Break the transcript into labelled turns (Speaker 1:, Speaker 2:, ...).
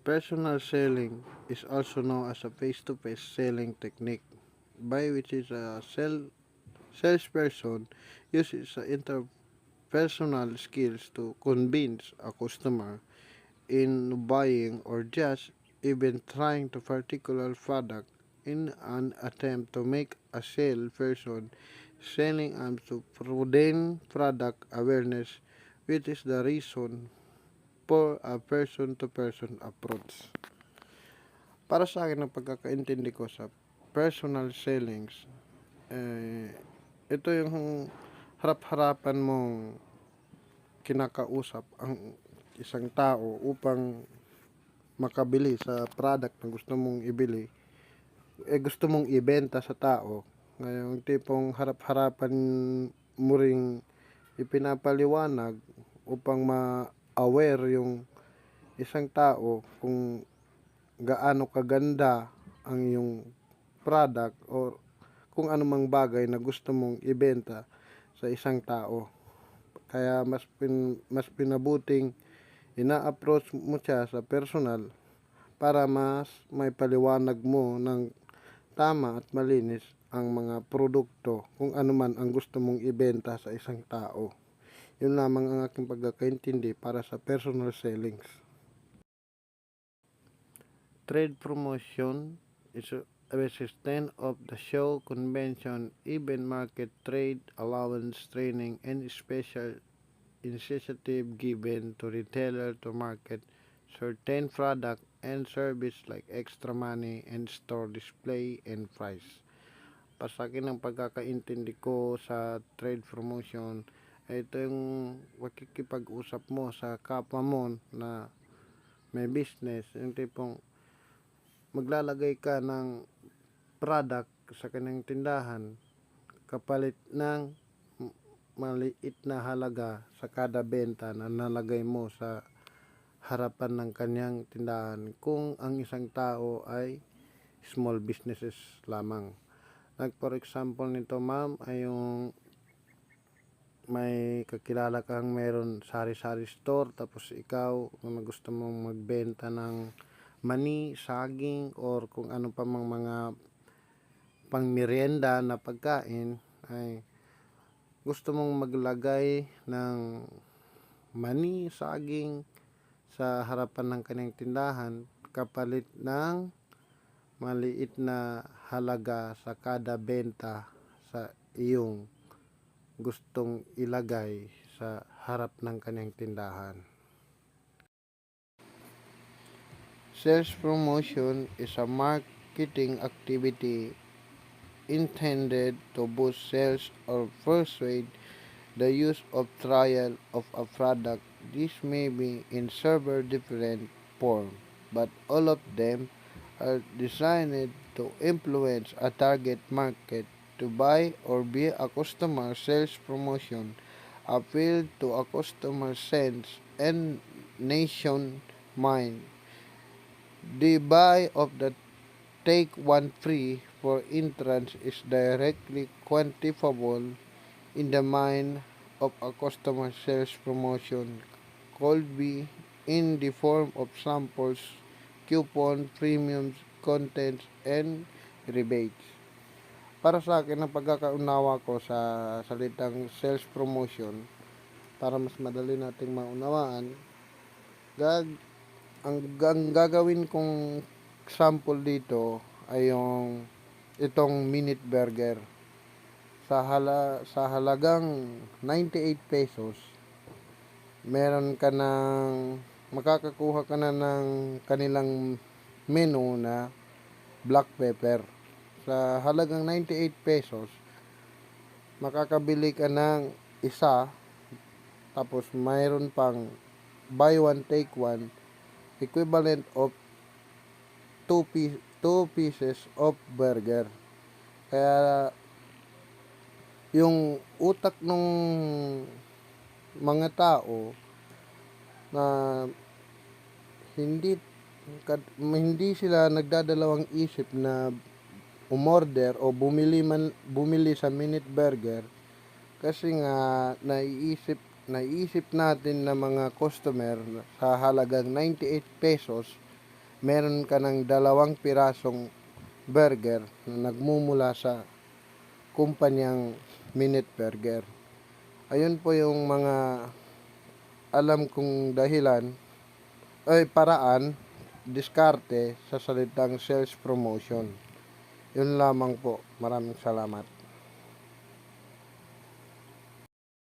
Speaker 1: Personal selling is also known as a face-to-face selling technique, by which is a salesperson uses interpersonal skills to convince a customer in buying or just even trying to particular product in an attempt to make a salesperson selling to prudent product awareness, which is the reason for a person-to-person approach. Para sa akin, ang pagkakaintindi ko sa personal sellings, eh, ito yung harap-harapan mong kinakausap ang isang tao upang makabili sa product na gusto mong ibili, gusto mong ibenta sa tao. Ngayon, tipong harap-harapan mo ring ipinapaliwanag upang ma-aware yung isang tao kung gaano kaganda ang iyong product o kung anumang bagay na gusto mong ibenta sa isang tao. Kaya mas pinabuting ina-approach mo siya sa personal para mas may paliwanag mo ng tama at malinis ang mga produkto kung ano man ang gusto mong ibenta sa isang tao. Yun lamang ang aking pagkakaintindi para sa personal sellings. Trade promotion is a system of the show, convention, event, market, trade, allowance, training, and special initiative given to retailer to market certain product and service like extra money and store display and price. Para sa akin ang pagkakaintindi ko sa trade promotion ay ito yung makikipag-usap mo sa kapwa mo na may business, yung tipong maglalagay ka ng product sa kanyang tindahan kapalit ng maliit na halaga sa kada benta na nalagay mo sa harapan ng kanyang tindahan kung ang isang tao ay small businesses lamang. Like for example nito ma'am ay yung may kakilala kang meron sari-sari store tapos ikaw kung gusto mong magbenta ng mani, saging or kung ano pa mang mga pangmerienda na pagkain ay gusto mong maglagay ng mani, saging sa harapan ng kanyang tindahan kapalit ng maliit na halaga sa kada benta sa iyong gustong ilagay sa harap ng kanyang tindahan. Sales promotion is a marketing activity intended to boost sales or persuade the use of trial of a product. This may be in several different forms, but all of them are designed to influence a target market to buy or be a customer. Sales promotion appeal to a customer sense and nation mind. The buy of the take one free for entrance is directly quantifiable in the mind of a customer. Sales promotion could be in the form of samples, coupon, premiums, contents, and rebates. Para sa akin, ang pagkakaunawa ko sa salitang sales promotion, para mas madali nating maunawaan, ang gagawin kong sample dito ay yung itong minute burger. Sa halagang 98 pesos, meron ka ng makakakuha ka na ng kanilang menu na black pepper. Sa halagang 98 pesos, makakabili ka ng isa, tapos mayroon pang buy one take one, equivalent of 2 pieces of burger. Kaya yung utak ng mga tao na hindi sila nagdadalawang isip na umorder o bumili sa minute burger kasi nga naiisip natin na mga customer sa halagang 98 pesos meron ka ng 2 pirasong burger na nagmumula sa kumpanyang Minute Burger. Ayun po yung mga alam kong dahilan ay paraan, diskarte sa salitang sales promotion. Yun lamang po. Maraming salamat.